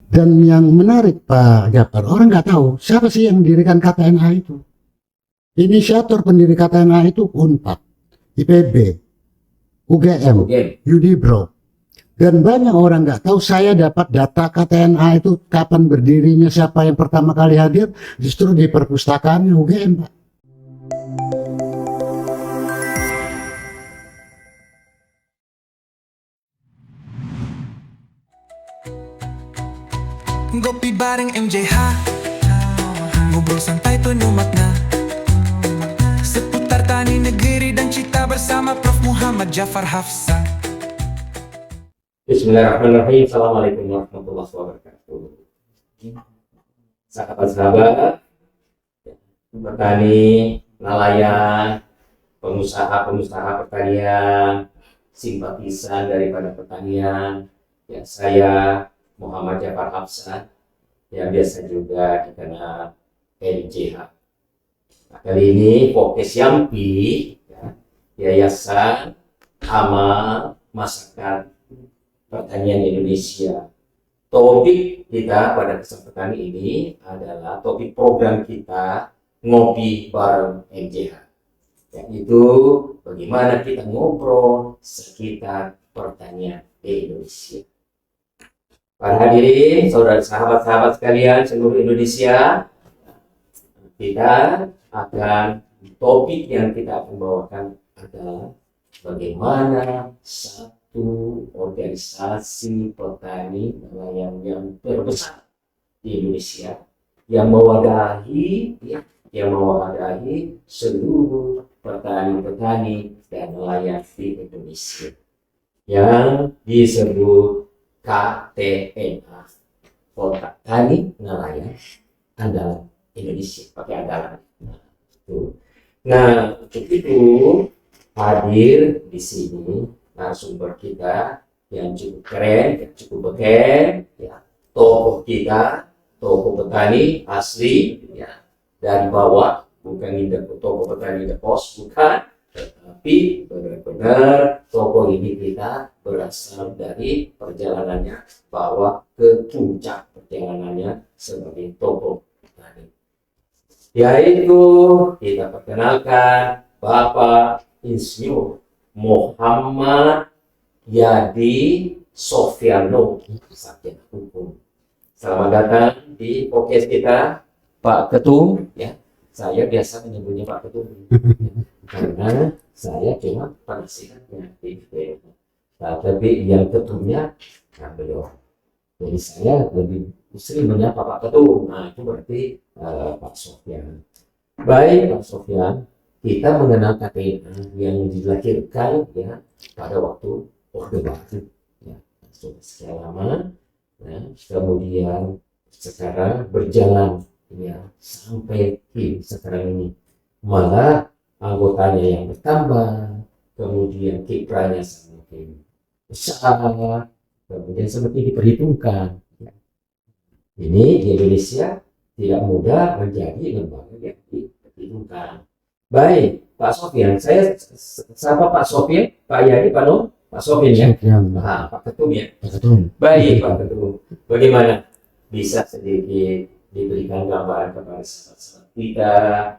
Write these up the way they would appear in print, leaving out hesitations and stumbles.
Dan yang menarik Pak Japar, orang nggak tahu siapa sih yang mendirikan KTNA itu. Inisiator pendiri KTNA itu UNPAD, IPB, UGM, Unibro. Dan banyak orang nggak tahu, saya dapat data KTNA itu kapan berdirinya, siapa yang pertama kali hadir, justru di perpustakaan UGM, Pak. Ngopi bareng MJH, ngobrol santai penuh makna, seputar tani negeri dan cita bersama Prof. Muhammad Jafar Hafsa. Bismillahirrahmanirrahim. Assalamualaikum warahmatullahi wabarakatuh. Sahabat-sahabat petani, nelayan, pengusaha pertanian, simpatisan daripada pertanian, ya, saya Muhammad Jafar Hafsa, yang biasa juga dikenal MJH. Nah, kali ini Fokus Yampi, ya, Yayasan Amal Masyarakat Pertanian Indonesia. Topik kita pada kesempatan ini adalah topik program kita Ngopi Bareng MJH, yaitu bagaimana kita ngobrol sekitar pertanian di Indonesia. Para hadirin, saudara sahabat-sahabat sekalian seluruh Indonesia, kita akan topik yang kita akan bawakan adalah bagaimana satu organisasi petani nelayan yang terbesar di Indonesia yang mewadahi seluruh petani-petani dan nelayan di Indonesia yang disebut KTNA, Kota Tani Nelayan Andalan Indonesia, pakai andalan. Nah, untuk itu hadir di sini narasumber kita yang cukup keren, yang cukup beken, ya, tokoh kita, tokoh petani asli, ya, dari bawah, bukan tokoh petani di pos, bukan, tetapi benar-benar tokoh ini kita berasal dari perjalanannya bahwa ke puncak perjalanannya sebagai tokoh petani, yaitu kita perkenalkan Bapak Insinyur Muhammad Yadi Sofiano, sarjana hukum. Selamat datang di podcast kita, Pak Ketum, ya. Saya biasa menyebutnya Pak Ketum karena saya cuma penasihatnya, tapi yang ketumnya beliau. Jadi saya lebih sering menyapa Pak Ketum. Nah, itu berarti Pak Sofian. Baik Pak Sofian, kita mengenal KTNA yang dilahirkan, ya, pada waktu Orde Baru, ya, sudah sekian lama, ya, kemudian sekarang berjalan, ya, sampai sekarang ini, malah anggotanya yang bertambah, kemudian kiprahnya semakin besar, kemudian semakin diperhitungkan. Ya. Ini di Indonesia tidak mudah menjadi lembaga yang diperhitungkan. Baik, Pak Sofian, saya sapa Pak Sofian, Pak Yadi, Pak Sofian, ya. Nah, Pak Ketum, ya. Pak Ketum. Baik, Pak Ketum. Bagaimana bisa sedikit diberikan gambaran kepada sahabat-sahabat kita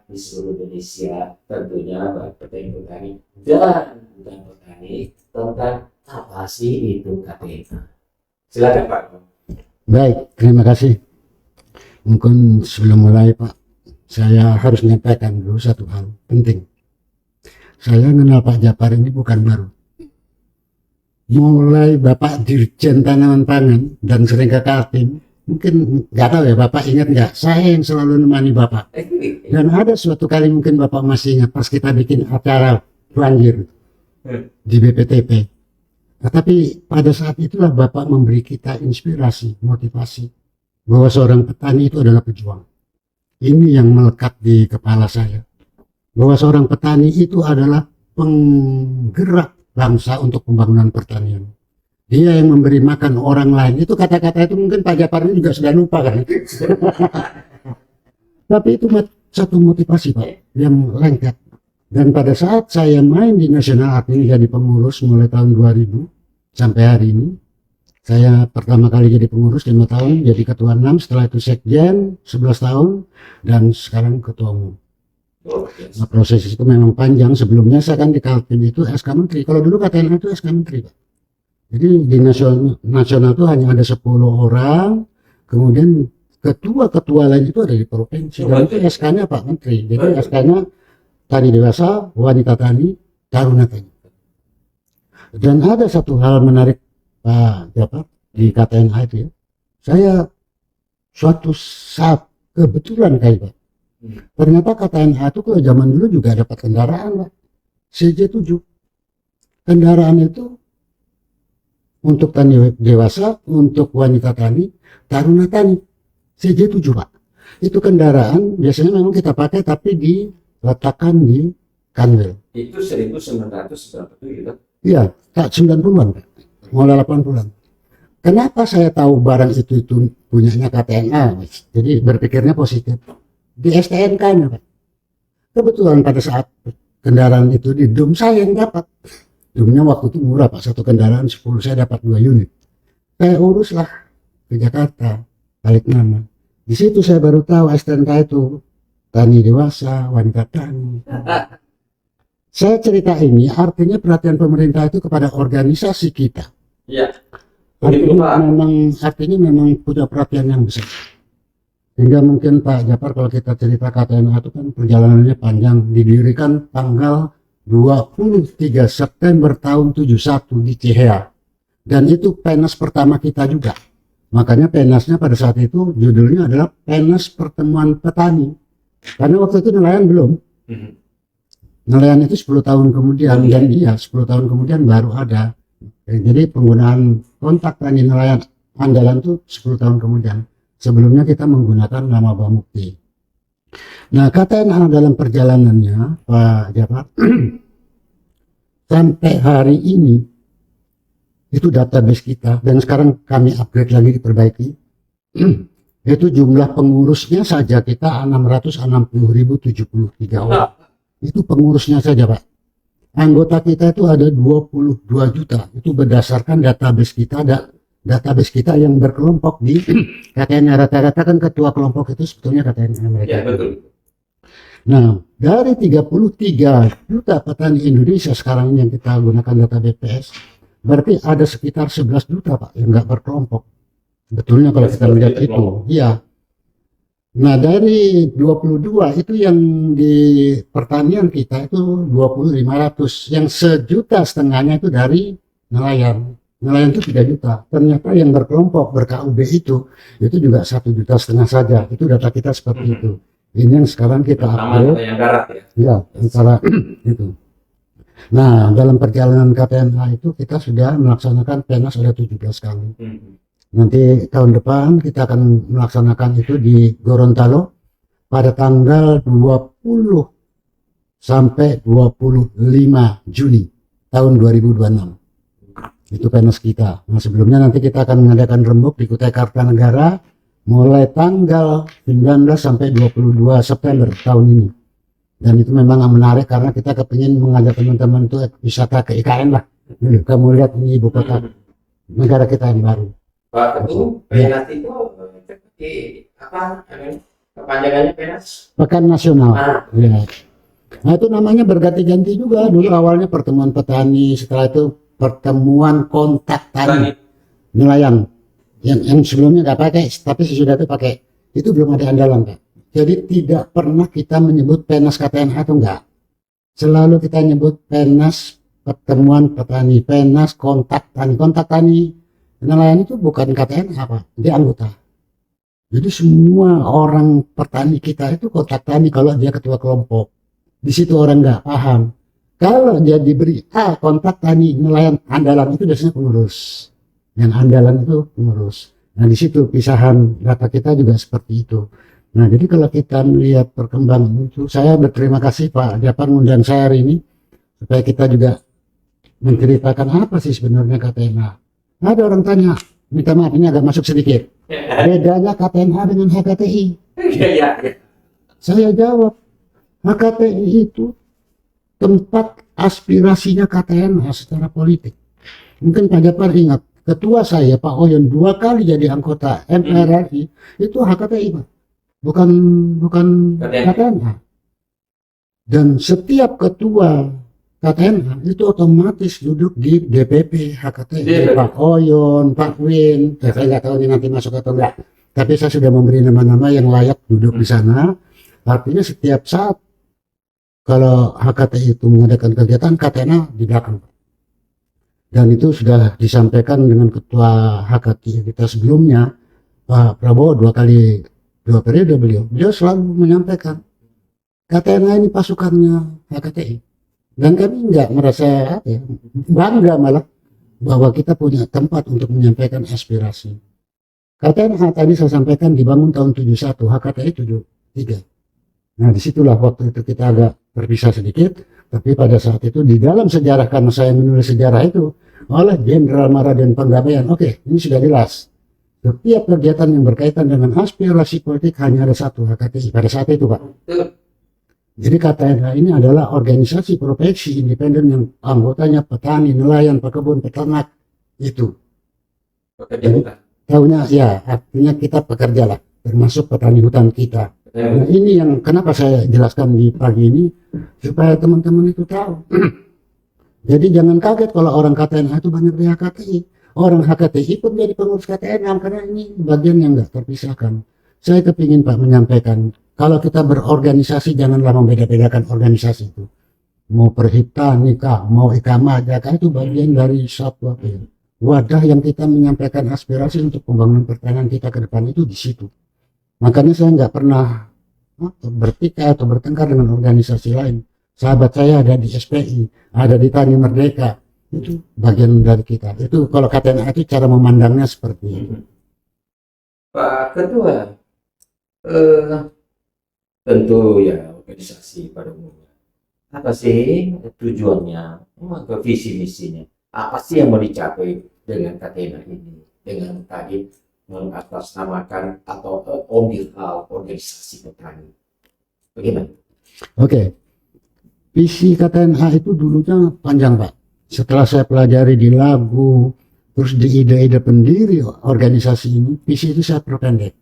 di seluruh Indonesia, tentunya baik petani-petani dan bukan petani, tentang apa sih itu KTNA? Silakan Pak. Baik, terima kasih. Mungkin sebelum mulai Pak, saya harus menyampaikan dulu satu hal penting. Saya kenal Pak Japar ini bukan baru. Mulai Bapak Dirjen Tanaman Pangan dan sering ke Kaltim, mungkin nggak tahu ya Bapak ingat nggak, saya yang selalu menemani Bapak. Dan ada suatu kali mungkin Bapak masih ingat pas kita bikin acara banjir di BPTP. Nah, tapi pada saat itulah Bapak memberi kita inspirasi, motivasi bahwa seorang petani itu adalah pejuang. Ini yang melekat di kepala saya, bahwa seorang petani itu adalah penggerak bangsa untuk pembangunan pertanian. Dia yang memberi makan orang lain. Itu kata-kata itu mungkin Pak Japar ini juga sudah lupa kan. Tapi itu satu motivasi Pak yang lengkap. Dan pada saat saya main di Nasional Art ini jadi pengurus mulai tahun 2000 sampai hari ini, Saya pertama kali jadi pengurus 5 tahun, jadi ketua 6, setelah itu sekjen 11 tahun, dan sekarang ketua umum. Luar biasa. Nah, proses itu memang panjang. Sebelumnya saya kan di Kaltim itu SK Menteri. Kalau dulu KTNH itu SK Menteri, Pak. Jadi di nasional itu hanya ada 10 orang, kemudian ketua-ketua lain itu ada di provinsi. Dan itu SK-nya Pak Menteri. Jadi SK-nya tani dewasa, wanita tani, taruna tani. Dan ada satu hal menarik Pak Japar di KTNH itu ya. Saya suatu saat kebetulan kayak Pak. Ternyata KTNH itu kalau zaman dulu juga dapat kendaraan Pak. CJ7. Kendaraan itu untuk tani dewasa, untuk wanita tani, taruna tani. CJ7 Pak. Itu kendaraan biasanya memang kita pakai tapi diletakkan di kanwil. Itu 1997 kan? Iya, tak 90-an Pak. Mulai 80-an. Kenapa saya tahu barang itu punyanya KTNH? Jadi berpikirnya positif. Di STNK-nya Pak. Kebetulan pada saat kendaraan itu di DUM saya yang dapat. DUM-nya waktu itu murah Pak, satu kendaraan 10, saya dapat 2 unit. Saya uruslah ke Jakarta, balik nama. Di situ saya baru tahu STNK itu tani dewasa, wanita tani. Saya cerita ini artinya perhatian pemerintah itu kepada organisasi kita. Iya. Artinya memang punya perhatian yang besar. Sehingga mungkin Pak Japar kalau kita cerita KTNH itu kan perjalanannya panjang, didirikan tanggal 23 September tahun 71 di Cihea. Dan itu penas pertama kita juga. Makanya penasnya pada saat itu judulnya adalah Penas Pertemuan Petani. Karena waktu itu nelayan belum. Nelayan itu 10 tahun kemudian, dan iya 10 tahun kemudian baru ada. Jadi penggunaan kontak tani nelayan andalan itu 10 tahun kemudian. Sebelumnya kita menggunakan nama Bamukti. Nah, KTNH dalam perjalanannya Pak Japar sampai hari ini itu database kita, dan sekarang kami upgrade lagi, diperbaiki. Itu jumlah pengurusnya saja kita 660.073 orang. Itu pengurusnya saja Pak. Anggota kita itu ada 22 juta. Itu berdasarkan database kita, database kita yang berkelompok di KTNH. Rata-rata kan ketua kelompok itu sebetulnya KTNH mereka. Ya, betul. Nah, dari 33 juta petani Indonesia sekarang yang kita gunakan data BPS, berarti ada sekitar 11 juta Pak yang nggak berkelompok. Betulnya kalau kita lihat itu, iya. Nah, dari 22 itu yang di pertanian kita itu 20.500, yang 1,5 juta itu dari nelayan. Nelayan itu 3 juta. Ternyata yang berkelompok ber-KUB itu juga 1,5 juta saja. Itu data kita seperti itu. Ini yang sekarang kita upload. Yang darat ya. Ya, antara itu. Nah, dalam perjalanan KTNH itu kita sudah melaksanakan penas ada 17 kali. Nanti tahun depan kita akan melaksanakan itu di Gorontalo pada tanggal 20 sampai 25 Juni tahun 2026. Itu penas kita. Nah, sebelumnya nanti kita akan mengadakan rembuk di Kutai Kartanegara mulai tanggal 19 sampai 22 September tahun ini. Dan itu memang menarik karena kita kepingin mengajak teman-teman itu wisata ke IKN lah. Kamu lihat ini ibu kota negara kita yang baru. Pak Ketum, penas itu seperti apa? Kepanjangannya penas? Pekan Nasional. Ya. Nah, itu namanya berganti-ganti juga. Dulu awalnya pertemuan petani, setelah itu pertemuan kontak tani nelayan. Yang sebelumnya nggak pakai, tapi sesudah itu pakai. Itu belum ada andalan Pak. Jadi tidak pernah kita menyebut penas KTNH itu enggak. Selalu kita nyebut penas pertemuan petani, penas kontak tani. Kontak tani nelayan itu bukan KTNH Pak, dia anggota. Jadi semua orang petani kita itu kontak tani kalau dia ketua kelompok. Di situ orang nggak paham. Kalau dia diberi kontak tani nelayan andalan itu biasanya pengurus. Yang andalan itu pengurus. Nah, di situ pisahan data kita juga seperti itu. Nah, jadi kalau kita melihat perkembangan itu, saya berterima kasih Pak Japar mengundang saya hari ini supaya kita juga menceritakan apa sih sebenarnya KTNH. Ada orang tanya, minta maaf ini agak masuk sedikit. Bedanya KTNH dengan HKTI. Iya. Saya jawab, HKTI itu tempat aspirasinya KTNH secara politik. Mungkin Pak Japar ingat, ketua saya Pak Oyon 2 kali jadi anggota MPR RI itu HKTI Pak, bukan KTNH. Dan setiap ketua KTNH itu otomatis duduk di DPP HKTI, Pak Oyon, Pak Win. Saya nggak tahu ini nanti masuk atau enggak, tapi saya sudah memberi nama-nama yang layak duduk di sana. Artinya setiap saat kalau HKTI itu mengadakan kegiatan, KTNH di belakang. Dan itu sudah disampaikan dengan ketua HKTI kita sebelumnya, Pak Prabowo 2 periode beliau selalu menyampaikan KTNH ini pasukannya HKTI. Dan kami nggak merasa bangga malah bahwa kita punya tempat untuk menyampaikan aspirasi. KTNH tadi saya sampaikan dibangun tahun 71, HKTI 73. Nah disitulah waktu itu kita agak berpisah sedikit, tapi pada saat itu di dalam sejarah, karena saya menulis sejarah itu oleh Jenderal Maraden Panggabean, oke, ini sudah jelas. Setiap kegiatan yang berkaitan dengan aspirasi politik hanya ada satu, HKTI pada saat itu Pak. Jadi KTNH ini adalah organisasi profesi independen yang anggotanya petani, nelayan, pekebun, peternak itu. Jadi tahunya ya artinya kita pekerja lah, termasuk petani hutan kita. Nah ini yang kenapa saya jelaskan di pagi ini supaya teman-teman itu tahu. Jadi jangan kaget kalau orang KTNH itu banyak dari HKTI. Orang HKTI pun jadi pengurus KTNH karena ini bagian yang nggak terpisahkan. Saya kepingin Pak menyampaikan, kalau kita berorganisasi janganlah membeda-bedakan organisasi itu. Mau perhipta, nikah, mau ikamah, jaka itu bagian dari satu wadah yang kita menyampaikan aspirasi untuk pembangunan pertanian kita ke depan itu di situ. Makanya saya nggak pernah bertikai atau bertengkar dengan organisasi lain. Sahabat saya ada di SPI, ada di Tani Merdeka, itu bagian dari kita. Itu kalau KTNH itu cara memandangnya seperti itu. Pak Ketua, tentu ya organisasi pada umumnya. Apa sih tujuannya, visi misinya? Apa sih yang mau dicapai dengan KTNH ini? Dengan tadi mengatasnamakan atau hal organisasi petani. Bagaimana? Oke. Visi KTNH itu dulunya panjang Pak. Setelah saya pelajari di lagu, terus di ide-ide pendiri organisasi ini, visi itu saya perpendek.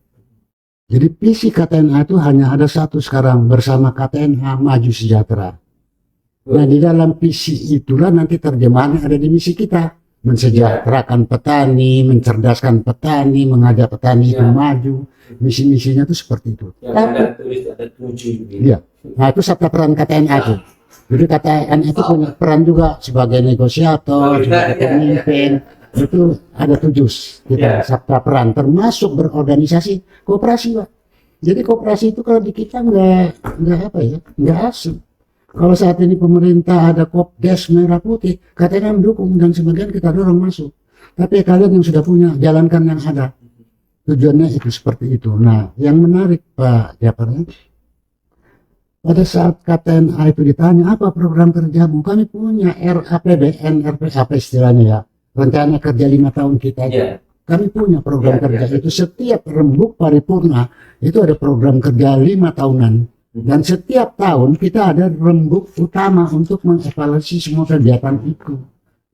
Jadi visi KTNH itu hanya ada satu sekarang, bersama KTNH Maju Sejahtera. Nah di dalam visi itulah nanti terjemahannya ada di misi kita. Mensejahterakan petani, mencerdaskan petani, mengajak petani itu maju. Misi-misinya itu seperti itu. Ada tulis ada 7. Iya. Nah itu sabta peran KTNH itu. Jadi KTNH itu punya peran juga sebagai negosiator, sebagai pemimpin. Itu ada 7 kita sabta peran, termasuk berorganisasi koperasi Pak. Jadi koperasi itu kalau di kita nggak asing. Kalau saat ini pemerintah ada Kopdes merah putih, katanya mendukung dan sebagian kita dorong masuk. Tapi kalian yang sudah punya, jalankan yang ada. Tujuannya itu seperti itu. Nah, yang menarik Pak Japar, pada saat KTNH itu ditanya apa program kerjamu, kami punya RAPBN, apa istilahnya ya, rencana kerja 5 tahun kita. Kami punya program kerja itu setiap rembuk paripurna itu ada program kerja 5 tahunan. Dan setiap tahun kita ada rembuk utama untuk mengevaluasi semua kegiatan itu.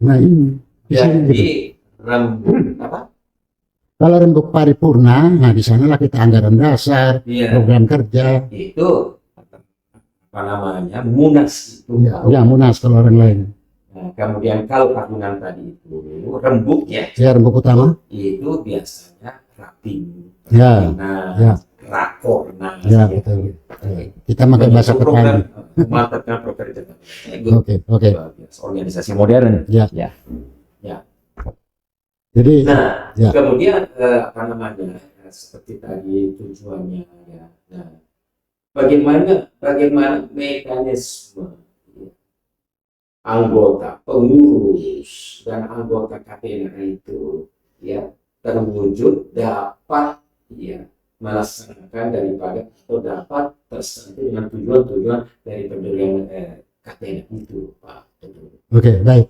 Nah ini. Jadi rembuk apa? Kalau rembuk paripurna, nah di sanalah kita anggaran dasar, program kerja. Itu apa namanya? Munas itu. Ya munas kalau orang lain. Nah, kemudian kalau tahunan tadi itu rembuk ya. Ya rembuk utama. Itu biasanya rapim. Rakornas. Ya betul. Kita pakai bahasa petani. Mantapkan program. Oke. Organisasi modern. Ya. Jadi. Nah, kemudian apa namanya? Seperti tadi tujuannya ya. Nah, bagaimana mekanisme anggota, pengurus dan anggota KTNH itu ya terwujud dapat melaksanakan daripada atau dapat terserah dengan tujuan-tujuan dari pendirian KTNH itu, Pak. Oke, baik.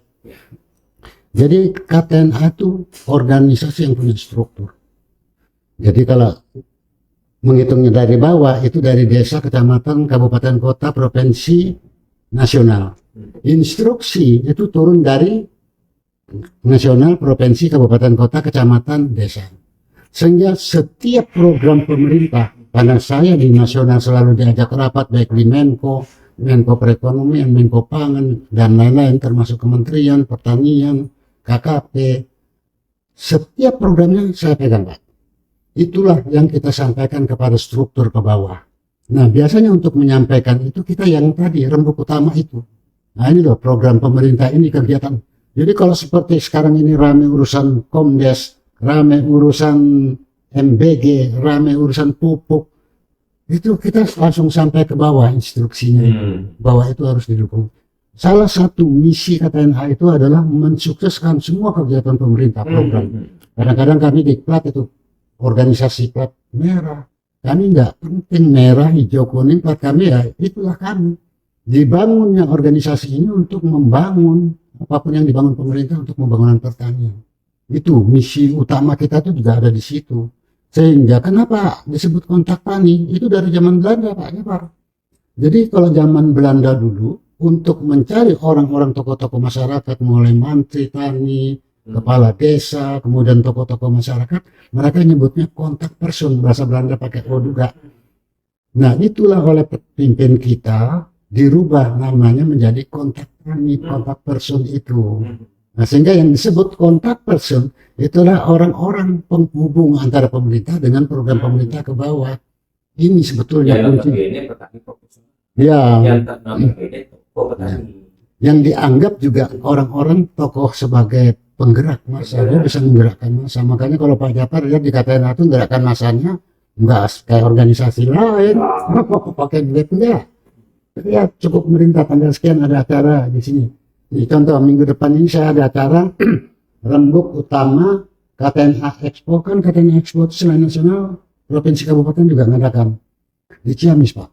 Jadi KTNH itu organisasi yang punya struktur. Jadi kalau menghitungnya dari bawah itu dari desa, kecamatan, kabupaten, kota, provinsi, nasional. Instruksi itu turun dari nasional, provinsi, kabupaten, kota, kecamatan, desa. Sehingga setiap program pemerintah, karena saya di nasional selalu diajak rapat baik di Menko Perekonomian, Menko Pangan, dan lain-lain termasuk Kementerian Pertanian, KKP, setiap programnya saya pegang Pak. Itulah yang kita sampaikan kepada struktur ke bawah. Nah biasanya untuk menyampaikan itu kita yang tadi rembuk utama itu. Nah ini loh program pemerintah ini kegiatan. Jadi kalau seperti sekarang ini rame urusan Komdes, rame urusan MBG, rame urusan pupuk, itu kita langsung sampai ke bawah instruksinya. Bahwa itu harus didukung. Salah satu misi KTNA itu adalah mensukseskan semua kegiatan pemerintah program. Kadang-kadang kami di plat itu organisasi plat merah. Kami nggak penting merah, hijau, kuning, plat kami ya itulah kami. Dibangunnya organisasi ini untuk membangun apapun yang dibangun pemerintah untuk pembangunan pertanian. Itu misi utama kita tuh juga ada di situ. Sehingga kenapa disebut kontak tani itu dari zaman Belanda Pak Jafar. Jadi kalau zaman Belanda dulu untuk mencari orang-orang tokoh-tokoh masyarakat mulai mantri tani, kepala desa, kemudian tokoh-tokoh masyarakat, mereka nyebutnya kontak person, bahasa Belanda pakai O juga. Nah itulah oleh pemimpin kita dirubah namanya menjadi kontak tani, kontak person itu. Nah sehingga yang disebut kontak person itulah orang-orang penghubung antara pemerintah dengan program pemerintah ke bawah. Ini sebetulnya kunci. Ini petani profesional. Ya. Yang notabene tokoh petani. Yang dianggap juga orang-orang tokoh sebagai penggerak massa, dia bisa menggerakkan massa. Makanya kalau Pak Jafar lihat di KTNA itu gerakan massanya enggak kayak organisasi lain, pakai duit enggak. Ya cukup merintah tanggal sekian ada acara di sini. Jadi contoh minggu depan ini saya ada acara rembuk utama KTNA Expo, kan KTNA Expo itu selain nasional, provinsi kabupaten juga ngadakan di Ciamis Pak.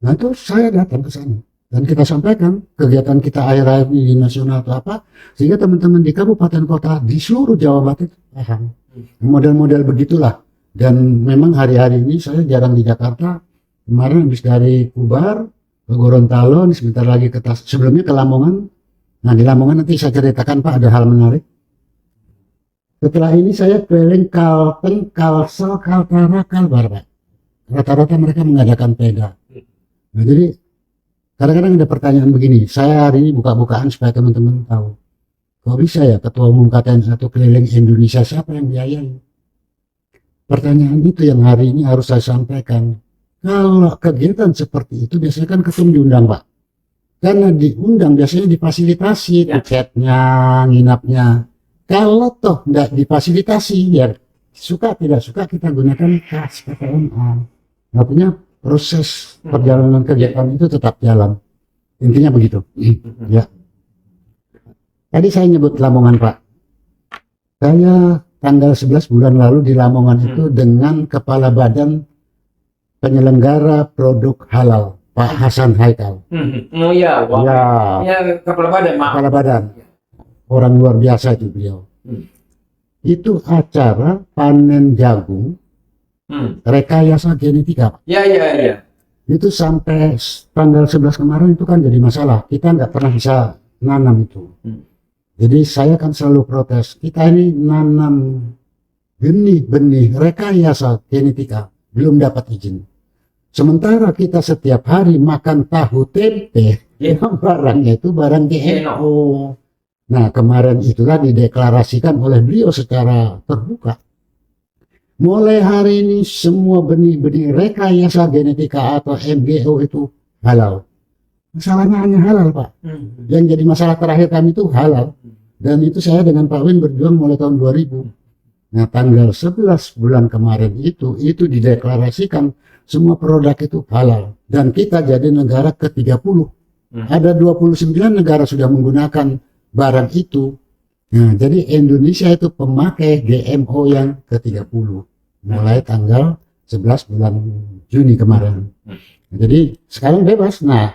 Nah itu saya datang ke sana. Dan kita sampaikan kegiatan kita akhir-akhir ini di nasional atau apa, sehingga teman-teman di kabupaten kota di seluruh Jawa Barat paham. Model-model begitulah. Dan memang hari-hari ini saya jarang di Jakarta. Kemarin habis dari Kubar ke Gorontalo, sebentar lagi ke sebelumnya ke Lamongan. Nah di Lamongan nanti saya ceritakan Pak ada hal menarik. Setelah ini saya keliling Kalteng, Kalsel, Kaltara, Kalbar Pak. Rata-rata mereka mengadakan peda. Nah jadi kadang-kadang ada pertanyaan begini, saya hari ini buka-bukaan supaya teman-teman tahu. Kok bisa ya Ketua Umum KTNA satu keliling Indonesia, siapa yang biayai? Pertanyaan itu yang hari ini harus saya sampaikan. Kalau kegiatan seperti itu biasanya kan ketum diundang Pak. Karena diundang biasanya difasilitasi tiketnya, nginapnya. Kalau toh tidak difasilitasi, ya suka tidak suka kita gunakan kas KTNA. Artinya proses perjalanan kegiatan itu tetap jalan. Intinya begitu. Ya. Tadi saya nyebut Lamongan Pak. Saya tanggal 11 bulan lalu di Lamongan itu dengan Kepala Badan Penyelenggara Produk Halal Pak Hasan Haikal. Oh ya, wow. Ya kepala badan Pak. Kepala Badan. Orang luar biasa itu beliau. Itu acara panen jagung. Rekayasa genetika Pak. Ya. Itu sampai tanggal 11 kemarin itu kan jadi masalah. Kita nggak pernah bisa nanam itu. Jadi saya kan selalu protes. Kita ini nanam benih-benih rekayasa genetika belum dapat izin. Sementara kita setiap hari makan tahu tempe, yang barangnya itu barang GMO. Nah kemarin itulah dideklarasikan oleh beliau secara terbuka. Mulai hari ini semua benih-benih rekayasa genetika atau MGO itu halal. Masalahnya hanya halal Pak. Yang jadi masalah terakhir kami itu halal. Dan itu saya dengan Pak Win berjuang mulai tahun 2000. Nah tanggal 11 bulan kemarin itu dideklarasikan semua produk itu halal. Dan kita jadi negara ke-30. Ada 29 negara sudah menggunakan barang itu. Nah, jadi Indonesia itu pemakai GMO yang ke-30 mulai tanggal 11 bulan Juni kemarin. Jadi sekarang bebas. Nah,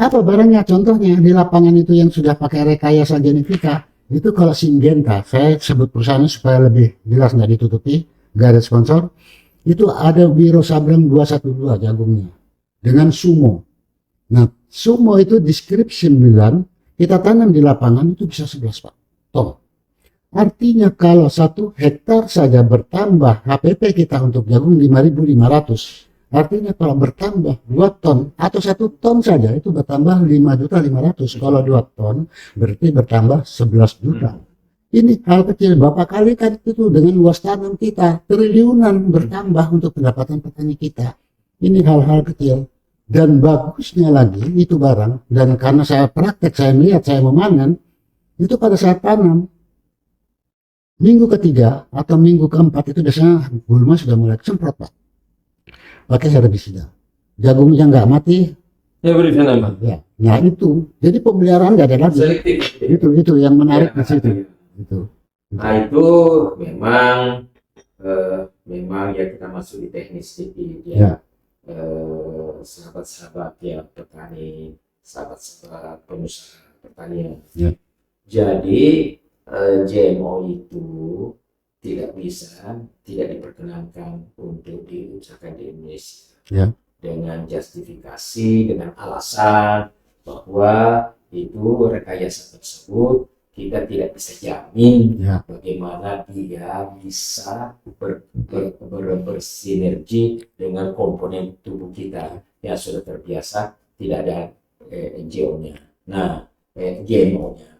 apa barangnya? Contohnya di lapangan itu yang sudah pakai rekayasa genetika itu kalau Syngenta, saya sebut perusahaannya supaya lebih jelas nggak ditutupi, nggak ada sponsor. Itu ada Wiro Sableng 212 jagungnya dengan Sumo. Nah, Sumo itu description bilang kita tanam di lapangan itu bisa 11 Pak. ton. Artinya kalau 1 hektar saja bertambah HPP kita untuk jagung 5.500, artinya kalau bertambah 2 ton atau 1 ton saja itu bertambah 5.500.000. Kalau 2 ton berarti bertambah 11 juta. Ini hal kecil, Bapak kalikan itu dengan luas tanam kita, triliunan bertambah untuk pendapatan petani kita. Ini hal-hal kecil. Dan bagusnya lagi itu barang, dan karena saya praktek, saya melihat, saya memanen, itu pada saat tanam, minggu ketiga atau minggu keempat itu biasanya gulma sudah mulai semprot, Pak. Pakai herbisida. Jagungnya nggak mati. Ya beri nama. Ya. Nah itu, jadi pemeliharaan nggak ada lagi. Selektif. Itu yang menarik di situ. Itu. Nah itu memang memang ya kita masuk di teknis sedikit ya. Ya. Sahabat-sahabat ya petani, sahabat-sahabat pengusaha pertanian. Ya. Jadi GMO itu tidak diperkenankan untuk diusahakan di Indonesia. Ya. Dengan justifikasi, dengan alasan bahwa itu rekayasa tersebut kita tidak bisa jamin Ya. bagaimana dia bisa bersinergi dengan komponen tubuh kita yang sudah terbiasa tidak ada GMO-nya. Nah, GMO-nya.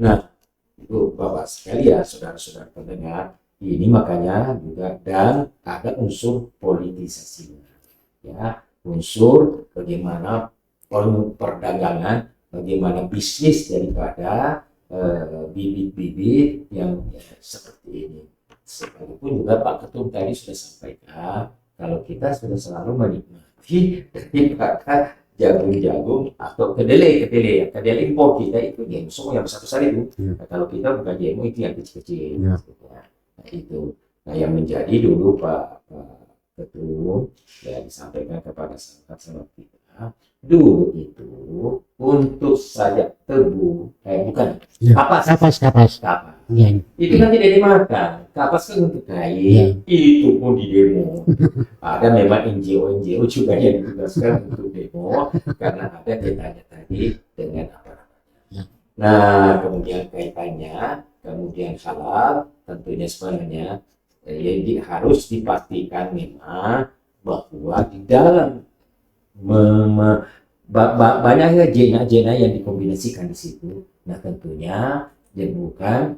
Nah, itu Bapak sekalian, saudara-saudara pendengar, ini makanya juga dan ada unsur politisasinya, ya, unsur bagaimana perdagangan, bagaimana bisnis daripada bibit-bibit yang seperti ini. Sekalipun juga Pak Ketum tadi sudah sampaikan kalau kita sudah selalu menikmati daripada jagung-jagung atau kedelai impor kita itu GMO semua yang besar-besar itu. Nah, kalau kita bukan GMO itu yang kecil-kecil. Ya. Nah, itu. Nah, yang menjadi dulu Pak Ketum ya disampaikan kepada sahabat-sahabat kita dulu itu untuk saja tebu, bukan Ya. kapas. Kapas. Ya. Itu kan tidak dimakan. Kapas kan untuk kain, itu pun di demo. Ada memang NGO juga yang ditugaskan untuk demo karena ada kaitannya tadi dengan apa namanya. Ya. Nah, kemudian kaitannya, kemudian halal, tentunya sebenarnya jadi harus dipastikan memang bahwa di dalam banyaknya zona yang dikombinasikan di situ. Nah, tentunya dan bukan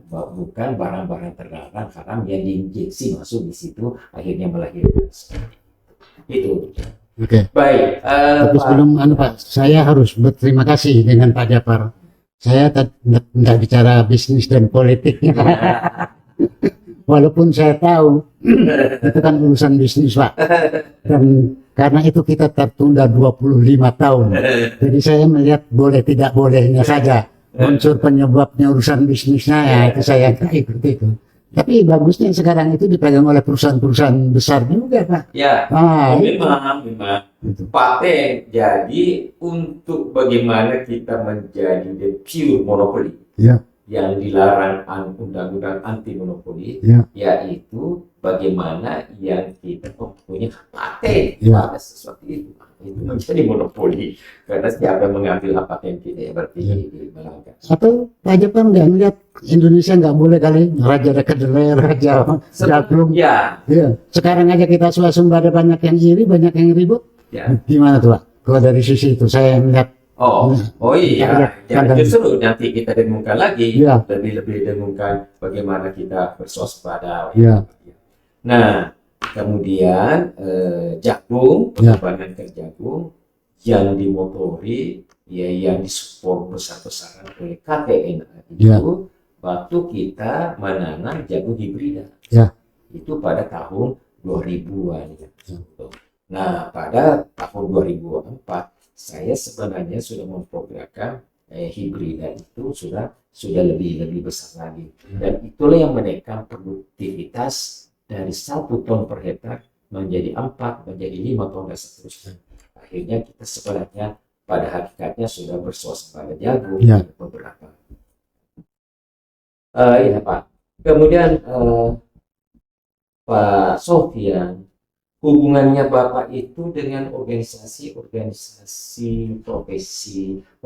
barang-barang terlarang haram yang diinjeksi masuk di situ akhirnya melahirkan itu. Oke. Baik. Tapi sebelum Pak, saya harus berterima kasih dengan Pak Japar. Saya tidak bicara bisnis dan politiknya, walaupun saya tahu itu kan urusan bisnis, Pak. Dan karena itu kita tertunda 25 tahun. Jadi saya melihat boleh tidak bolehnya saja. Unsur penyebabnya urusan bisnisnya ya itu saya nggak ikut itu. Tapi bagusnya sekarang itu dipegang oleh perusahaan-perusahaan besar juga, Pak. Ya, memang Itu. paten. Jadi untuk bagaimana kita menjadi the pure monopoly Ya. yang dilarang undang-undang anti monopoli, Ya. yaitu bagaimana yang kita mempunyai paten Ya. pada sesuatu itu menjadi monopoli karena siapa yang mengambil paten kita ya berarti melanggar. Atau Pak Japar nggak ngeliat Indonesia nggak boleh kali raja kedelai, raja jagung. Ya, Ya. Sekarang aja kita swasembada banyak yang iri, banyak yang ribut. ya. Gimana tuh, Pak? Kalau dari sisi itu saya melihat. Oh iya, ya, justru nanti kita dengungkan lagi, Ya. lebih dengungkan bagaimana kita bersuasembada. Ya. Nah, kemudian jagung, pengembangan ke jagung yang dimotori, ya yang disupport besar-besaran oleh KTN itu, waktu kita menanam jagung hibrida. Ya. Itu pada tahun 2000-an. Nah, pada tahun 2004 saya sebenarnya sudah memprogramkan hibrida itu sudah lebih besar lagi, dan itulah yang menaikkan produktivitas dari 1 ton per hektar menjadi 4, menjadi 5 ton dan seterusnya. Akhirnya kita sebenarnya pada hakikatnya sudah bersuasembada jagung beberapa. Ya Pak. Kemudian Pak Sofyan, hubungannya Bapak itu dengan organisasi profesi,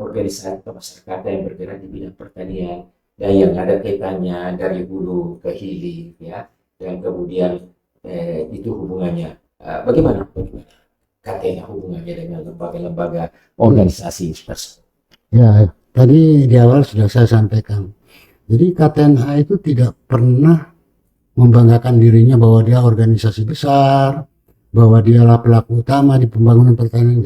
organisasi kemasyarakatan yang bergerak di bidang pertanian dan yang ada kaitannya dari hulu ke hilir ya, dan kemudian itu hubungannya bagaimana KTNA hubungannya dengan lembaga-lembaga organisasi tersebut. Ya, tadi di awal sudah saya sampaikan. Jadi KTNA itu tidak pernah membanggakan dirinya bahwa dia organisasi besar, bahwa dialah pelaku utama di pembangunan pertanian.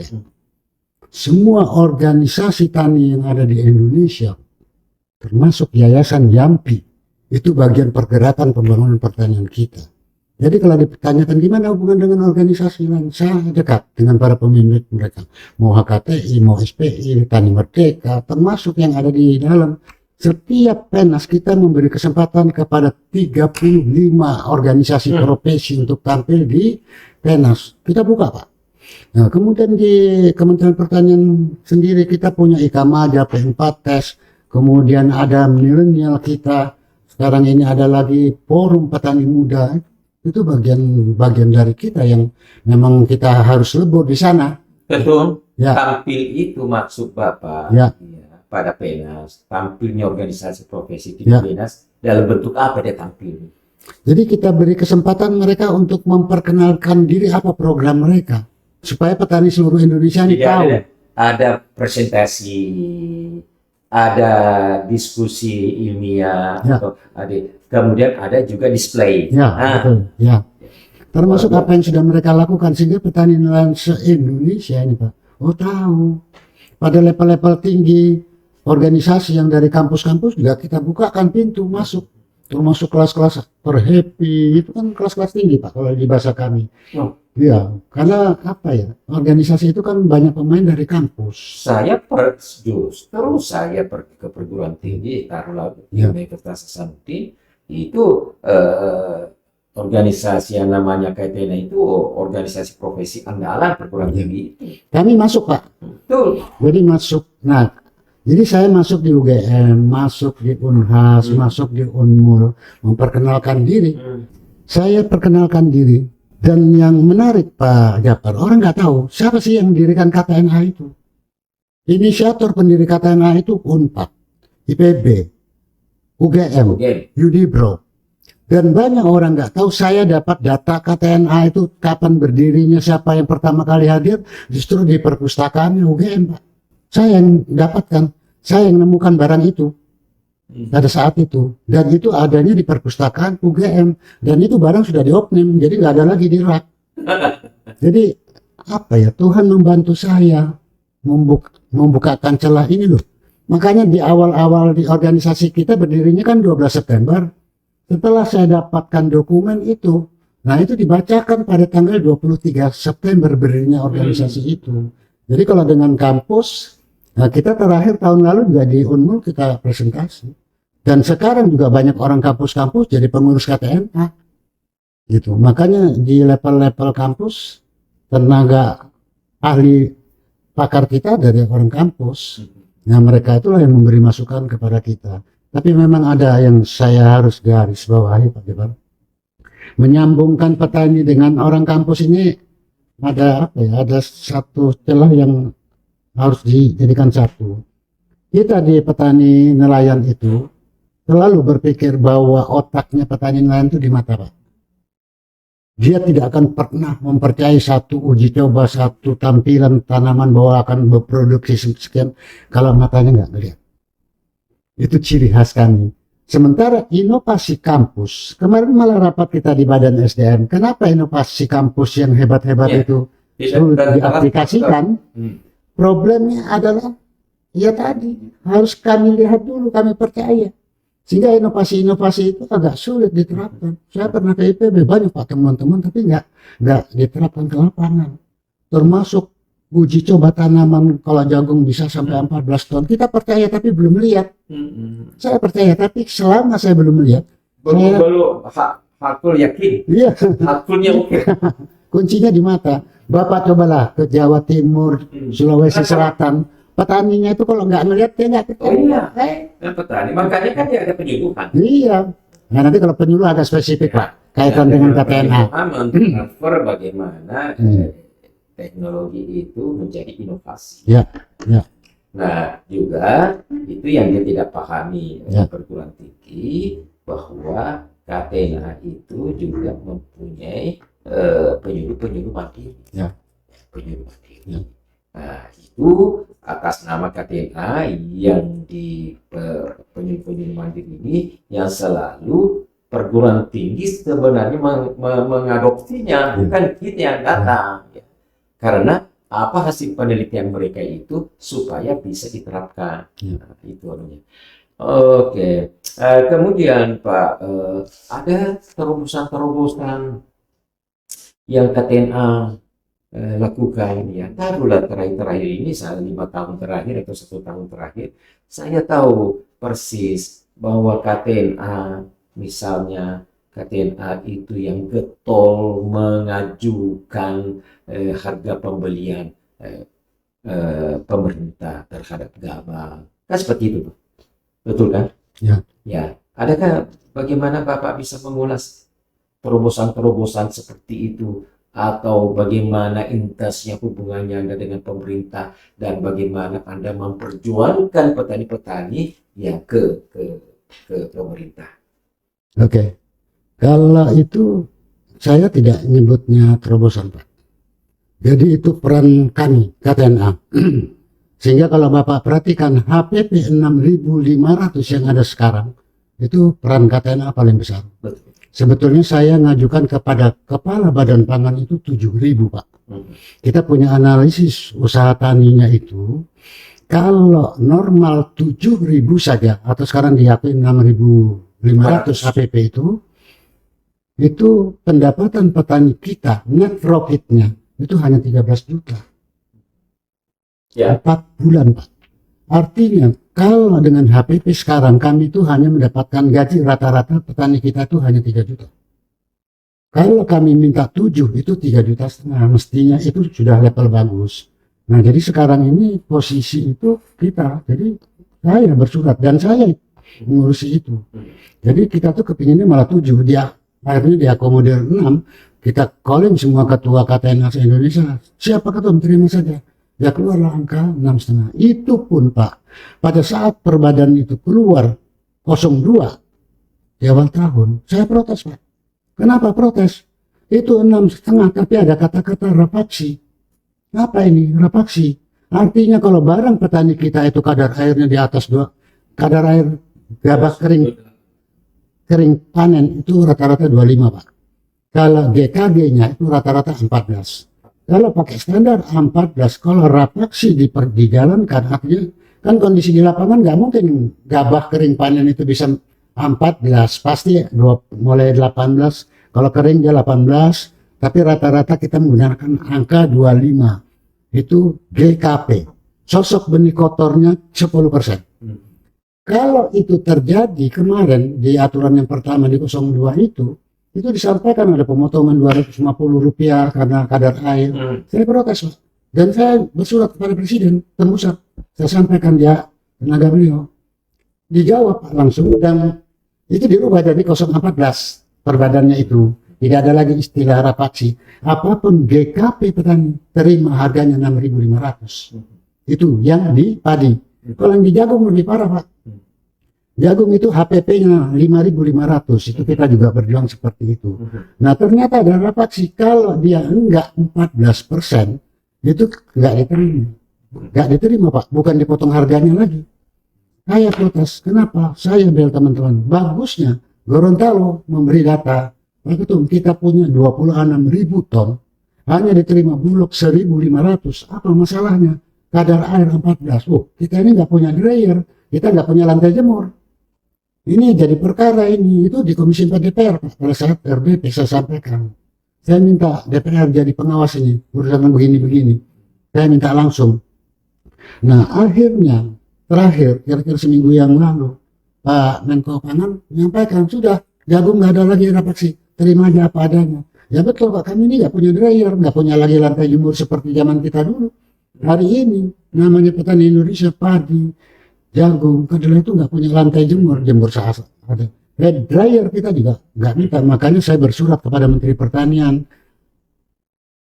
Semua organisasi tani yang ada di Indonesia, termasuk Yayasan YAMPI, itu bagian pergerakan pembangunan pertanian kita. Jadi kalau ditanyakan gimana hubungan dengan organisasi lain, saya dekat dengan para pemimpin mereka. Mau HKTI, mau SPI, Tani Merdeka, termasuk yang ada di dalam. Setiap PENAS kita memberi kesempatan kepada 35 organisasi profesi untuk tampil di PENAS. Kita buka, Pak. Nah, kemudian di Kementerian Pertanian sendiri kita punya IKAMAJA, P4TES, kemudian ada milenial kita. Sekarang ini ada lagi Forum Petani Muda. Itu bagian dari kita yang memang kita harus lebur di sana. Betul. Ya. Tampil itu maksud Bapak Ya. pada PENAS, tampilnya organisasi profesi di Ya. PENAS dalam bentuk apa dia tampil? Jadi kita beri kesempatan mereka untuk memperkenalkan diri apa program mereka supaya petani seluruh Indonesia ini Jadi tahu. ada presentasi, ada diskusi ilmiah, Ya. atau kemudian ada juga display. Ya, Nah, betul. Ya. Termasuk apa yang sudah mereka lakukan sehingga petani nelayan se-Indonesia ini, Pak. Oh, tahu. Pada level-level tinggi organisasi yang dari kampus-kampus juga kita bukakan pintu masuk. Termasuk kelas-kelas Perhappy, itu kan kelas-kelas tinggi, Pak, kalau di bahasa kami. Oh. Iya, karena apa ya? Organisasi itu kan banyak pemain dari kampus. justru saya pergi ke perguruan tinggi, taruhlah di Ya. Universitas Hasanuddin, itu organisasi yang namanya KTNA itu organisasi profesi andalan perguruan Ya. tinggi. Kami masuk, Pak. Betul. Jadi masuk. Nah, jadi saya masuk di UGM, masuk di Unhas, masuk di Unmul, memperkenalkan diri. Saya perkenalkan diri. Dan yang menarik, Pak Japar, orang nggak tahu siapa sih yang mendirikan KTNA itu. Inisiator pendiri KTNA itu UNPAD, IPB, UGM, Oke. Udibro. Dan banyak orang nggak tahu saya dapat data KTNA itu kapan berdirinya, siapa yang pertama kali hadir, justru di perpustakaannya UGM, Pak. Saya yang dapatkan, saya yang nemukan barang itu pada saat itu, dan itu adanya di perpustakaan UGM, dan itu barang sudah diopnim, jadi nggak ada lagi di rak. Jadi apa ya, Tuhan membantu saya membukakan celah ini loh. Makanya di awal-awal di organisasi kita berdirinya kan 12 September. Setelah saya dapatkan dokumen itu, nah itu dibacakan pada tanggal 23 September berdirinya organisasi itu. Jadi kalau dengan kampus, nah kita terakhir tahun lalu juga di Unmul kita presentasi. Dan sekarang juga banyak orang kampus-kampus jadi pengurus KTNA. Gitu. Makanya di level-level kampus, tenaga ahli pakar kita dari orang kampus. Nah mereka itulah yang memberi masukan kepada kita. Tapi memang ada yang saya harus garis bawahi, Pak Dewan. Menyambungkan petani dengan orang kampus ini ada apa ya? Ada satu celah yang harus dijadikan satu. Kita di petani nelayan itu selalu berpikir bahwa otaknya petani nelayan itu di mata, Pak. Dia tidak akan pernah mempercayai satu uji coba, satu tampilan tanaman bahwa akan berproduksi sekian kalau matanya nggak melihat. Itu ciri khas kami. Sementara inovasi kampus, kemarin malah rapat kita di Badan SDM. Kenapa inovasi kampus yang hebat-hebat Ya. itu Tidak sulit diaplikasikan? Hmm. Problemnya adalah, ya tadi, harus kami lihat dulu, kami percaya. Sehingga inovasi-inovasi itu agak sulit diterapkan. Saya pernah ke IPB, banyak Pak teman-teman, tapi nggak diterapkan ke lapangan. Termasuk uji coba tanaman, kalau jagung bisa sampai 14 ton. Kita percaya tapi belum lihat. Saya percaya tapi selama saya belum lihat, Belum hakul yakin, iya, hakulnya oke. kuncinya di mata. Bapak cobalah ke Jawa Timur, Sulawesi Selatan, petaninya itu kalau nggak ngelihat dia nggak Oh iya, percaya. dan petani makanya kan dia ada penyuluhan. Iya. Nah nanti kalau penyuluh agak spesifik Pak, kaitan dengan KTNA. Mentransfer bagaimana Hmm. teknologi itu menjadi inovasi. Ya, ya. Nah, juga itu yang dia tidak pahami Ya. perguruan tinggi, bahwa KTNA itu juga mempunyai penyuluh-penyuluh mandiri. Ya. Penyuluh mandiri. Ya. Nah, itu atas nama KTNA yang di penyuluh-penyuluh mandiri ini yang selalu perguruan tinggi sebenarnya mengadopsinya, bukan kita yang datang. Ya. Karena apa hasil penelitian mereka itu supaya bisa diterapkan. Ya. Nah, itu namanya. Oke. Kemudian Pak, ada terobosan-terobosan yang KTNA lakukan ya. Taruhlah terakhir-terakhir ini, 5 tahun terakhir atau 1 tahun terakhir, saya tahu persis bahwa KTNA, misalnya KTNA itu yang getol mengajukan harga pembelian pemerintah terhadap gabah. Kan seperti itu, Pak. Betul kan? Ya. Ya. Adakah bagaimana Bapak bisa mengulas terobosan-terobosan seperti itu, atau bagaimana intasnya hubungannya Anda dengan pemerintah, dan bagaimana Anda memperjuangkan petani-petani yang ke pemerintah? Oke. Kalau itu saya tidak nyebutnya terobosan, Pak. Jadi itu peran kami KTNA. Sehingga kalau Bapak perhatikan HPP 6.500 yang ada sekarang, itu peran KTNA paling besar. Betul. Sebetulnya saya ngajukan kepada Kepala Badan Pangan itu 7.000, Pak. Kita punya analisis usaha taninya itu, kalau normal 7.000 saja, atau sekarang diakui 6.500 HPP itu pendapatan petani kita, net profitnya itu hanya 13 juta. Ya. 4 bulan, Pak. Artinya kalau dengan HPP sekarang kami itu hanya mendapatkan gaji rata-rata petani kita itu hanya 3 juta. Kalau kami minta 7 itu 3,5 juta, mestinya itu sudah level bagus. Nah, jadi sekarang ini posisi itu kita, jadi saya bersurat dan saya mengurusi itu. Jadi kita tuh kepinginnya malah 7, dia akhirnya diakomodir 6. Kita calling semua ketua KTNA se-Indonesia, siapa ketua terima saja. Ya keluarlah angka 6,5. Itu pun Pak, pada saat perbadan itu keluar 02 di awal tahun, saya protes, Pak. Kenapa protes? Itu 6,5 tapi ada kata-kata rapaksi. Apa ini rapaksi? Artinya kalau barang petani kita itu kadar airnya di atas 2, kadar air gabah kering panen itu rata-rata 25, Pak. Kalau GKG-nya itu rata-rata 14. Kalau pakai standar 14, kalau rapaksi dijalankan, artinya kan kondisi di lapangan nggak mungkin gabah kering panen itu bisa 14, pasti mulai 18, kalau kering dia 18, tapi rata-rata kita menggunakan angka 25, itu GKP, sosok benih kotornya 10%. Kalau itu terjadi kemarin di aturan yang pertama di 02 itu disampaikan ada pemotongan Rp250 karena kadar air. Saya protes, Pak. Dan saya bersurat kepada Presiden Tembusat. Saya sampaikan dia tenaga beliau. Dijawab Pak langsung dan itu dirubah jadi 014 perbadannya itu. Tidak ada lagi istilah rapaksi. Apapun GKP petani terima harganya 6.500. Itu yang di padi. Kalau yang di jagung lebih parah, Pak. Jagung itu HPP-nya 5.500, itu kita juga berjuang seperti itu. Nah ternyata ada rapaksi, kalau dia enggak 14%, itu enggak diterima. Enggak diterima, Pak, bukan dipotong harganya lagi. Saya protes, kenapa? Saya bel teman-teman, bagusnya Gorontalo memberi data, Pak Ketum, kita punya 26.000 ton, hanya diterima Bulog 1.500, apa masalahnya? Kadar air 14, oh kita ini enggak punya dryer, kita enggak punya lantai jemur. Ini jadi perkara ini, itu di Komisi 4 DPR, Pak. Pada saat RBP saya sampaikan. Saya minta DPR jadi pengawas ini, urusan begini-begini. Saya minta langsung. Nah akhirnya, terakhir, kira-kira seminggu yang lalu, Pak Menko Pangan menyampaikan, sudah, jagung nggak ada lagi rapaksi, terima aja apa adanya. Ya betul Pak, kami ini nggak punya dryer, nggak punya lagi lantai jemur seperti zaman kita dulu. Hari ini, namanya petani Indonesia, padi, jagung, kedelai itu nggak punya lantai jemur sahas ada. Head dryer kita juga nggak minta, makanya saya bersurat kepada Menteri Pertanian,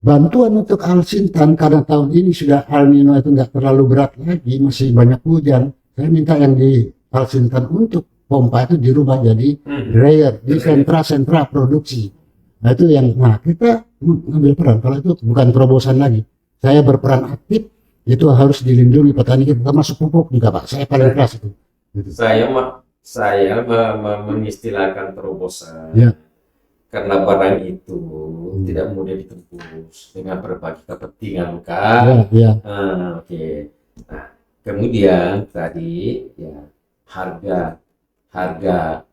bantuan untuk Al-Sintan karena tahun ini sudah El Nino itu nggak terlalu berat lagi, masih banyak hujan. Saya minta yang di Al-Sintan untuk pompa itu dirubah jadi dryer di sentra-sentra produksi. Nah itu yang, nah kita mengambil peran. Kalau itu bukan terobosan lagi, saya berperan aktif. Itu harus dilindungi petani kita, termasuk pupuk juga Pak. Saya paling keras itu. Gitu. Saya mengistilahkan terobosan. Ya. Karena barang itu tidak mudah ditembus dengan berbagai kepentingan kan. Ya. Oke. Nah, kemudian tadi ya harga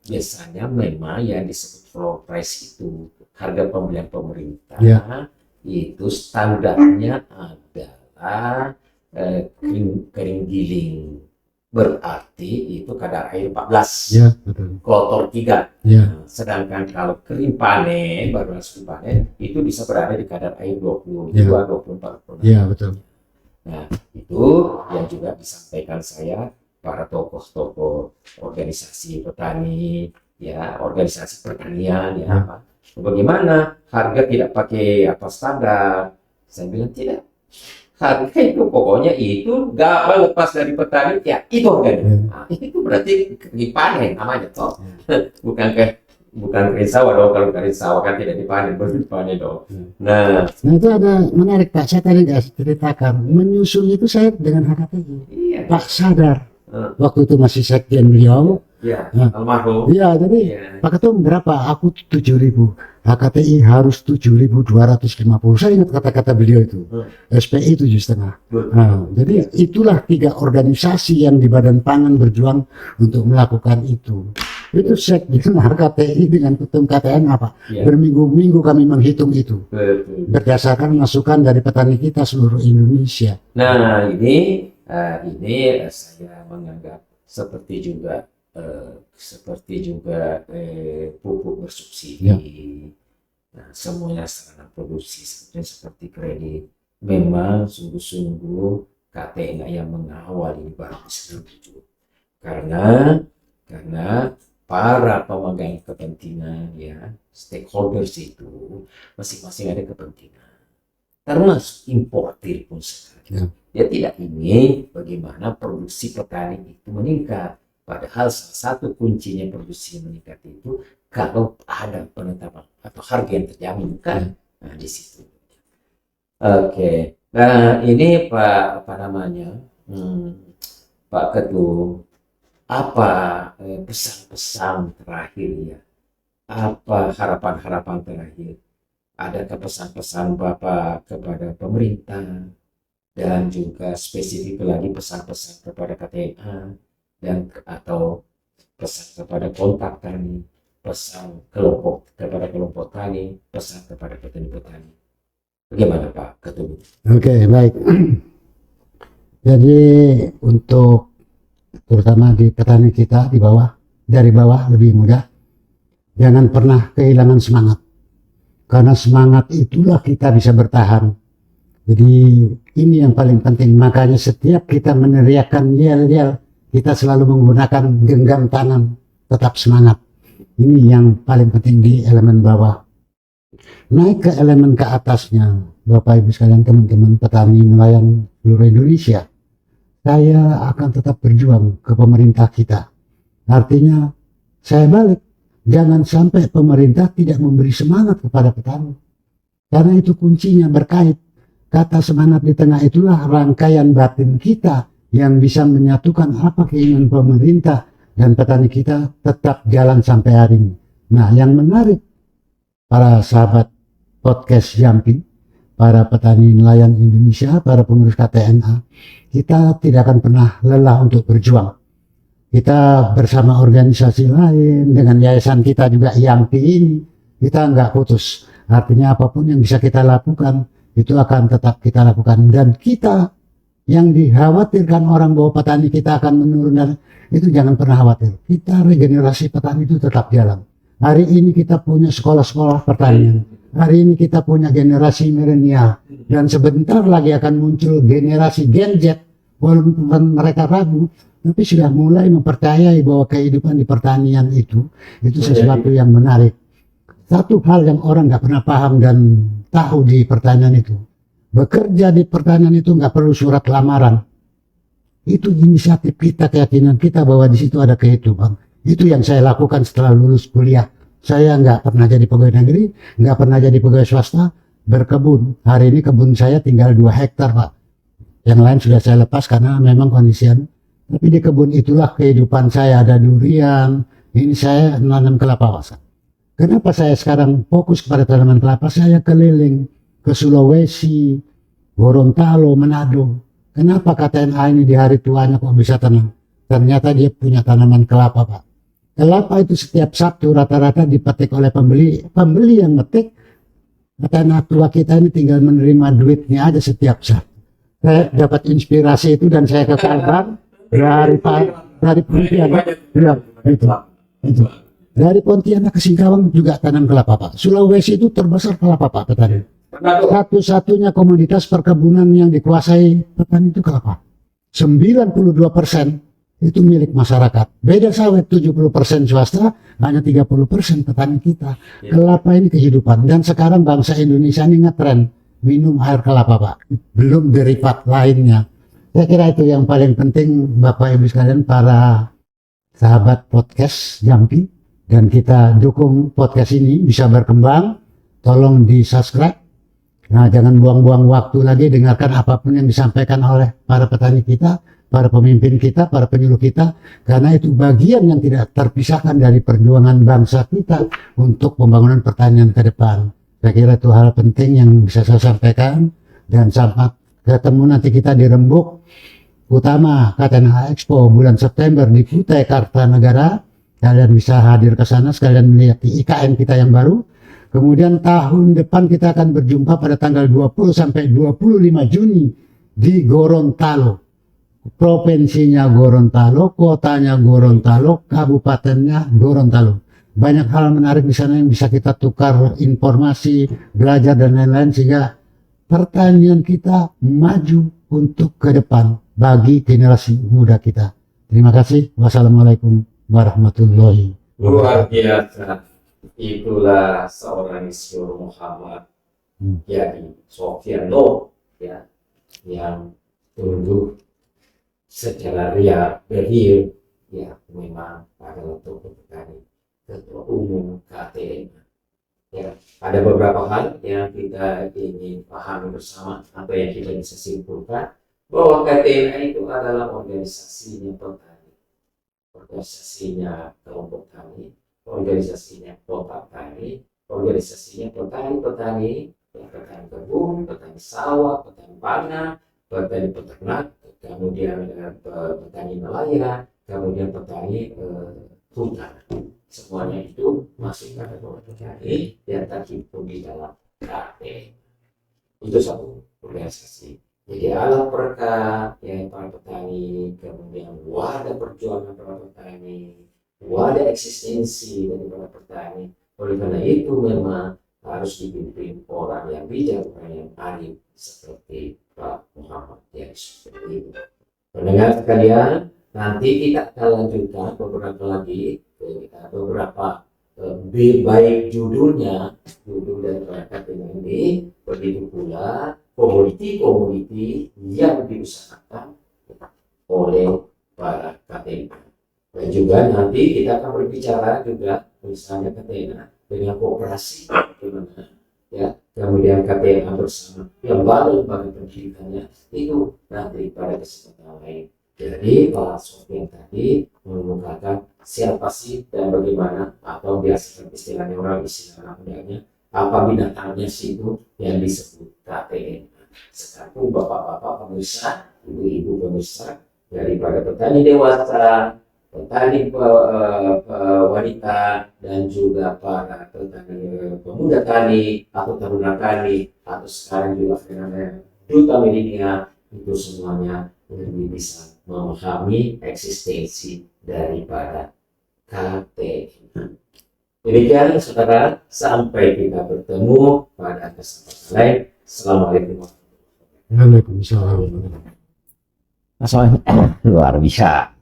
biasanya memang yang disebut floor price itu harga pembelian pemerintah itu standarnya adalah kering giling, berarti itu kadar air 14, Ya, betul. kotor 3. Ya. Sedangkan kalau kering panen, baru langsung panen, itu bisa berada di kadar air 22, Ya. 24. Ya, betul. Nah, itu yang juga disampaikan saya para tokoh-tokoh organisasi petani, ya, organisasi pertanian, ya, apa. Bagaimana harga tidak pakai apa standar? Saya bilang tidak. Harga itu pokoknya itu nggak lepas dari petani, ya itu harganya. Nah, itu berarti dipanen namanya toh. bukan kering sawah dong. Kalau kering sawah kan tidak dipanen, baru dipanen dong. Nah itu ada menarik Pak. Saya tadi nggak ceritakan, menyusul itu saya dengan HKTI. iya, Pak sadar waktu itu masih sekjen beliau. ya, Nah. almarhum. Iya, jadi Iya. Pak Ketum berapa? Aku 7.000. HKTI harus 7.250. Saya ingat kata-kata beliau itu. SPI 7,5. Nah, jadi itulah 3 organisasi yang di Badan Pangan berjuang untuk melakukan itu. Itu sekjen HKTI dengan ketum KTN apa? Iya. Berminggu-minggu kami menghitung itu. Betul. Berdasarkan masukan dari petani kita seluruh Indonesia. Nah ini saya menganggap seperti juga pupuk bersubsidi. Ya. Nah, semuanya sarana produksi seperti kredit. Memang sungguh-sungguh KTN yang mengawal ini baru bisa terwujud. Karena para pemegang kepentingan, ya, stakeholders itu masing-masing ada kepentingan. Termasuk importir pun sekarang. Dia tidak ingin bagaimana produksi petani itu meningkat. Padahal salah satu kuncinya produksi meningkat itu kalau ada penetapan atau harga yang terjamin kan. Nah, di situ. Oke. Nah, ini Pak Pak Ketum, apa pesan-pesan terakhir ya? Apa harapan-harapan terakhir? Adakah pesan-pesan Bapak kepada pemerintah dan juga spesifik lagi pesan-pesan kepada KTNA dan atau pesan kepada kontak tani, pesan kepada kelompok tani, pesan kepada petani-petani? Bagaimana Pak Ketum? Oke, baik. Jadi untuk terutama di petani kita dari bawah lebih mudah, jangan pernah kehilangan semangat. Karena semangat itulah kita bisa bertahan. Jadi ini yang paling penting. Makanya setiap kita meneriakkan yel-yel, kita selalu menggunakan genggam tangan, tetap semangat. Ini yang paling penting di elemen bawah. Naik ke elemen ke atasnya, Bapak Ibu sekalian, teman-teman petani nelayan seluruh Indonesia, saya akan tetap berjuang ke pemerintah kita. Artinya saya balik, jangan sampai pemerintah tidak memberi semangat kepada petani. Karena itu kuncinya berkait. Kata semangat di tengah itulah rangkaian batin kita yang bisa menyatukan apa keinginan pemerintah dan petani kita tetap jalan sampai hari ini. Nah, yang menarik para sahabat podcast Jampi, para petani nelayan Indonesia, para pengurus KTNA, kita tidak akan pernah lelah untuk berjuang. Kita bersama organisasi lain, dengan yayasan kita juga Yampi ini, kita nggak putus. Artinya apapun yang bisa kita lakukan, itu akan tetap kita lakukan. Dan kita yang dikhawatirkan orang bahwa petani kita akan menurun, itu jangan pernah khawatir. Kita regenerasi petani itu tetap jalan. Hari ini kita punya sekolah-sekolah pertanian. Hari ini kita punya generasi milenial. Dan sebentar lagi akan muncul generasi Gen Z. Walaupun mereka ragu, tapi sudah mulai mempercayai bahwa kehidupan di pertanian itu sesuatu yang menarik. Satu hal yang orang nggak pernah paham dan tahu di pertanian itu. Bekerja di pertanian itu nggak perlu surat lamaran. Itu inisiatif kita, keyakinan kita bahwa di situ ada kehidupan. Itu yang saya lakukan setelah lulus kuliah. Saya nggak pernah jadi pegawai negeri, nggak pernah jadi pegawai swasta, berkebun. Hari ini kebun saya tinggal 2 hektar, Pak. Yang lain sudah saya lepas karena memang kondisinya. Tapi di kebun itulah kehidupan saya, ada durian. Ini saya nanam kelapa, Pak. Kenapa saya sekarang fokus kepada tanaman kelapa? Saya keliling ke Sulawesi, Gorontalo, Manado. Kenapa KTNA ini di hari tuanya kok bisa tanam? Ternyata dia punya tanaman kelapa, Pak. Kelapa itu setiap Sabtu rata-rata dipetik oleh pembeli. Pembeli yang metik, KTNA tua kita ini tinggal menerima duitnya aja setiap Sabtu. Saya dapat inspirasi itu dan saya ke Kalbar dari Pontianak. Ya, itu. Dari Pontianak ke Singkawang juga tanam kelapa, Pak. Sulawesi itu terbesar kelapa, Pak, petani. Satu-satunya komoditas perkebunan yang dikuasai petani itu kelapa. 92% itu milik masyarakat. Beda sawit 70% swasta, hanya 30% petani kita. Kelapa ini kehidupan. Dan sekarang bangsa Indonesia ini ngetren minum air kelapa, Pak. Belum derivat lainnya. Saya kira itu yang paling penting, Bapak Ibu sekalian, para sahabat podcast Jampi. Dan kita dukung podcast ini bisa berkembang. Tolong di subscribe. Nah, jangan buang-buang waktu lagi dengarkan apapun yang disampaikan oleh para petani kita, para pemimpin kita, para penyuluh kita, karena itu bagian yang tidak terpisahkan dari perjuangan bangsa kita untuk pembangunan pertanian ke depan. Saya kira itu hal penting yang bisa saya sampaikan, dan sampai ketemu nanti kita di Rembuk Utama KTNA Expo bulan September di Kutai Kartanegara. Kalian bisa hadir ke sana sekalian melihat di IKN kita yang baru. Kemudian tahun depan kita akan berjumpa pada tanggal 20 sampai 25 Juni di Gorontalo. Provinsinya Gorontalo, kotanya Gorontalo, kabupatennya Gorontalo. Banyak hal menarik di sana yang bisa kita tukar informasi, belajar dan lain-lain sehingga pertanian kita maju untuk ke depan bagi generasi muda kita. Terima kasih. Wassalamualaikum warahmatullahi wabarakatuh. Luar biasa. Itulah seorang Insinyur Muhammad Yadi Sofiando, ya, yang tumbuh secara real, ya, memang adalah tokoh petani, ketua umum KTNA. Ya, ada beberapa hal yang kita ingin pahami bersama atau yang kita bisa simpulkan bahwa KTNA itu adalah organisasinya petani, organisasinya kelompok tani, organisasinya kota tani, organisasinya petani-petani, petani kebun, petani sawah, petani pangan, petani peternak, kemudian petani nelayan, kemudian petani hutan. Semuanya itu masih pada petani yang terhimpun di dalam KT. Itu satu organisasi. Jadi alat perekat yang para petani, kemudian wadah perjuangan para petani, wadah eksistensi daripada petani. Oleh karena itu memang harus dipimpin orang yang bijak, orang yang arif seperti Pak Muhammad yang seperti itu. Pendengar sekalian, nanti kita akan lanjutkan beberapa lagi, beberapa baik judul dari KTNA ini, begitu pula komoditi-komoditi yang diusahakan oleh para KTNA. Dan juga nanti kita akan berbicara juga misalnya KTNA dengan kooperasi bagaimana, ya, kemudian KTNA bersama lembaga pendidikannya itu nanti pada kesempatan lain. Jadi Pak Sofian tadi mengemukakan siapa sih dan bagaimana, atau biasa istilahnya orang istilah mudanya apa binatangnya sih itu yang disebut KTNA. Sekarang bapak-bapak pemirsa, ibu-ibu pemirsa daripada petani dewasa, petani wanita, dan juga para petani pemuda tani atau taruna tani, atau sekarang juga fenomena duta milenial, itu semuanya lebih bisa memahami eksistensi daripada KTNA. Demikian saudara, sampai kita bertemu pada kesempatan lain. Assalamualaikum warahmatullahi wabarakatuh. Waalaikumsalam. Luar biasa.